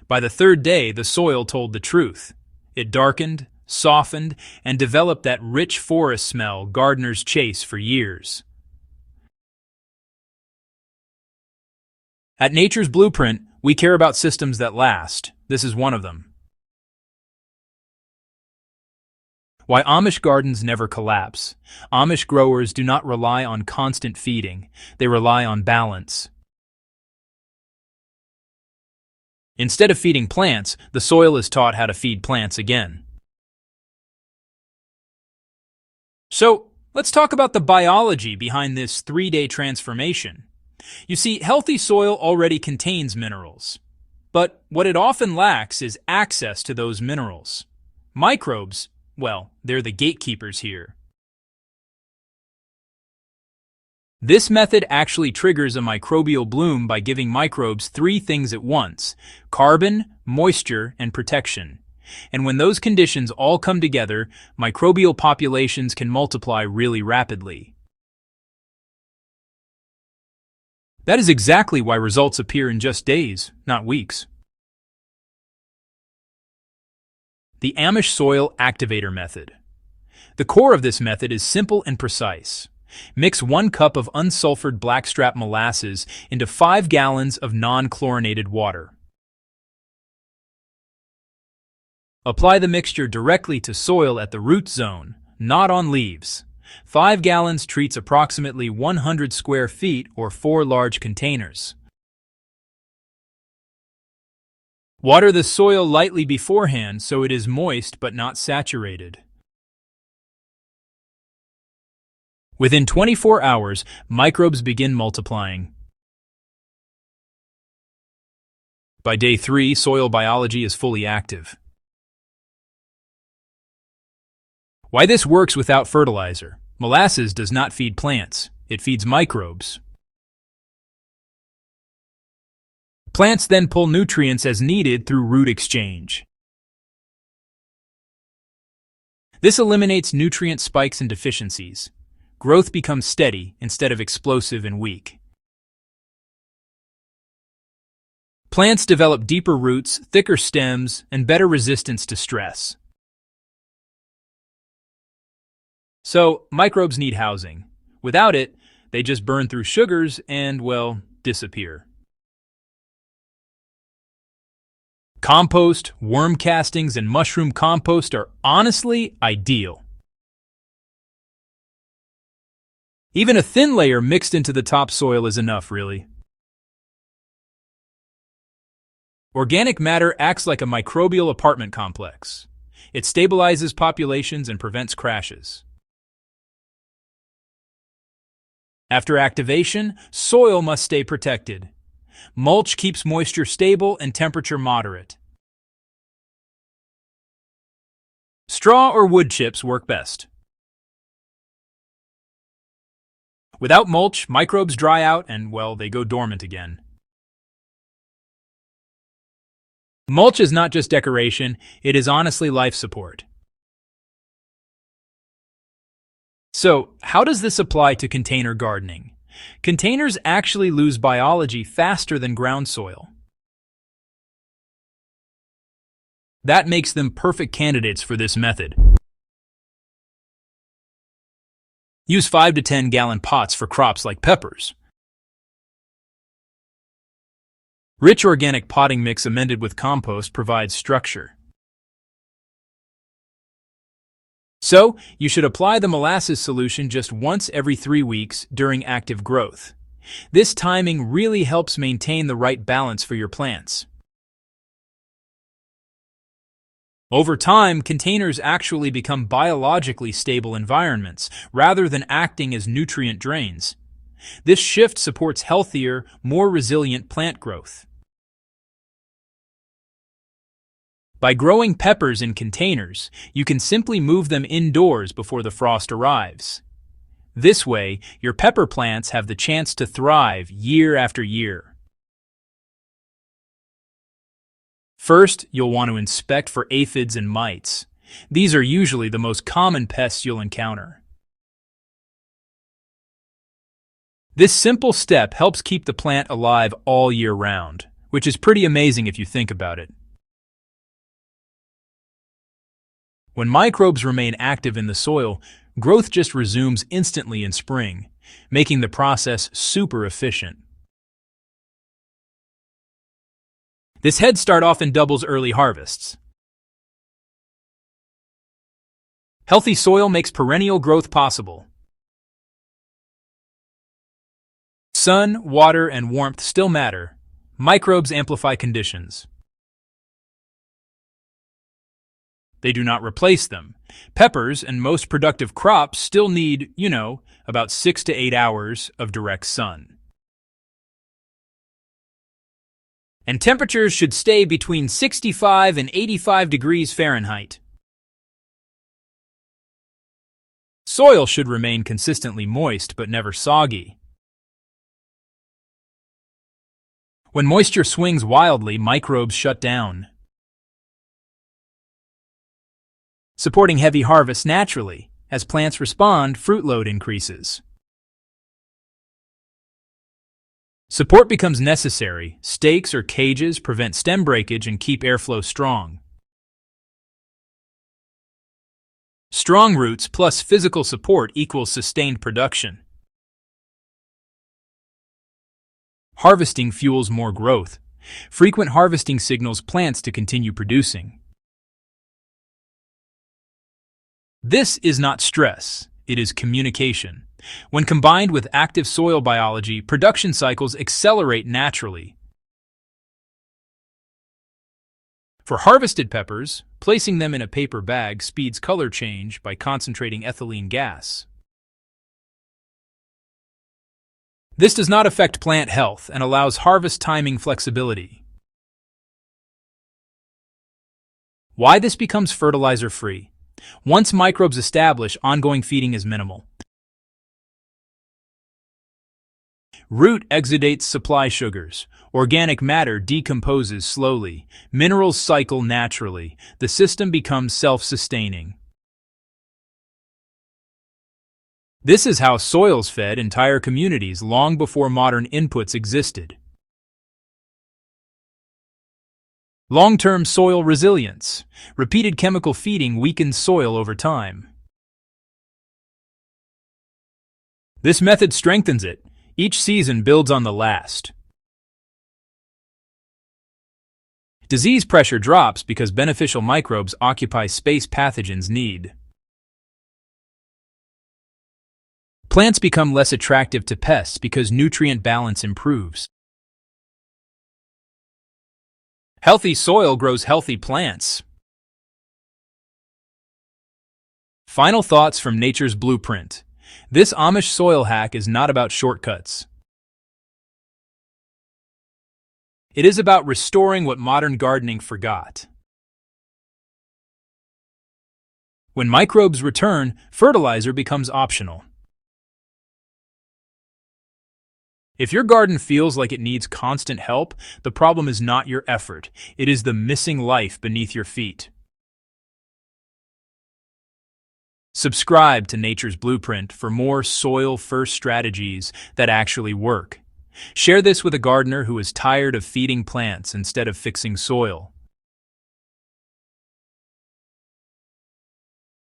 By the third day, the soil told the truth. It darkened, softened, and developed that rich forest smell gardeners chase for years. At Nature's Blueprint, we care about systems that last. This is one of them. Why Amish gardens never collapse. Amish growers do not rely on constant feeding. They rely on balance. Instead of feeding plants, the soil is taught how to feed plants again. So, let's talk about the biology behind this 3-day transformation. You see, healthy soil already contains minerals. But what it often lacks is access to those minerals. Microbes, well, they're the gatekeepers here. This method actually triggers a microbial bloom by giving microbes 3 things at once: carbon, moisture, and protection. And when those conditions all come together, microbial populations can multiply really rapidly. That is exactly why results appear in just days, not weeks. The Amish Soil Activator Method. The core of this method is simple and precise. Mix 1 cup of unsulfured blackstrap molasses into 5 gallons of non-chlorinated water. Apply the mixture directly to soil at the root zone, not on leaves. 5 gallons treats approximately 100 square feet or 4 large containers. Water the soil lightly beforehand so it is moist but not saturated. Within 24 hours, microbes begin multiplying. By day 3, soil biology is fully active. Why this works without fertilizer. Molasses does not feed plants, it feeds microbes. Plants then pull nutrients as needed through root exchange. This eliminates nutrient spikes and deficiencies. Growth becomes steady instead of explosive and weak. Plants develop deeper roots, thicker stems, and better resistance to stress. So, microbes need housing. Without it, they just burn through sugars and, well, disappear. Compost, worm castings, and mushroom compost are honestly ideal. Even a thin layer mixed into the topsoil is enough, really. Organic matter acts like a microbial apartment complex. It stabilizes populations and prevents crashes. After activation, soil must stay protected. Mulch keeps moisture stable and temperature moderate. Straw or wood chips work best. Without mulch, microbes dry out and, well, they go dormant again. Mulch is not just decoration, it is honestly life support. So, how does this apply to container gardening? Containers actually lose biology faster than ground soil. That makes them perfect candidates for this method. Use 5 to 10 gallon pots for crops like peppers. Rich organic potting mix amended with compost provides structure. So, you should apply the molasses solution just once every 3 weeks during active growth. This timing really helps maintain the right balance for your plants. Over time, containers actually become biologically stable environments, rather than acting as nutrient drains. This shift supports healthier, more resilient plant growth. By growing peppers in containers, you can simply move them indoors before the frost arrives. This way, your pepper plants have the chance to thrive year after year. First, you'll want to inspect for aphids and mites. These are usually the most common pests you'll encounter. This simple step helps keep the plant alive all year round. which is pretty amazing if you think about it. When microbes remain active in the soil, growth just resumes instantly in spring, making the process super efficient. This head start often doubles early harvests. Healthy soil makes perennial growth possible. Sun, water, and warmth still matter. Microbes amplify conditions. They do not replace them. Peppers and most productive crops still need, about 6 to 8 hours of direct sun. And temperatures should stay between 65 and 85 degrees Fahrenheit. Soil should remain consistently moist but never soggy. When moisture swings wildly, microbes shut down, supporting heavy harvests naturally. As plants respond, fruit load increases. Support becomes necessary. Stakes or cages prevent stem breakage and keep airflow strong. Strong roots plus physical support equals sustained production. Harvesting fuels more growth. Frequent harvesting signals plants to continue producing. This is not stress, it is communication. When combined with active soil biology, production cycles accelerate naturally. For harvested peppers, placing them in a paper bag speeds color change by concentrating ethylene gas. This does not affect plant health and allows harvest timing flexibility. Why this becomes fertilizer-free? Once microbes establish, ongoing feeding is minimal. Root exudates supply sugars. Organic matter decomposes slowly. Minerals cycle naturally. The system becomes self-sustaining. This is how soils fed entire communities long before modern inputs existed. Long-term soil resilience. Repeated chemical feeding weakens soil over time. This method strengthens it. Each season builds on the last. Disease pressure drops because beneficial microbes occupy space pathogens need. Plants become less attractive to pests because nutrient balance improves. Healthy soil grows healthy plants. Final thoughts from Nature's Blueprint. This Amish soil hack is not about shortcuts. It is about restoring what modern gardening forgot. When microbes return, fertilizer becomes optional. If your garden feels like it needs constant help, the problem is not your effort. It is the missing life beneath your feet. Subscribe to Nature's Blueprint for more soil-first strategies that actually work. Share this with a gardener who is tired of feeding plants instead of fixing soil.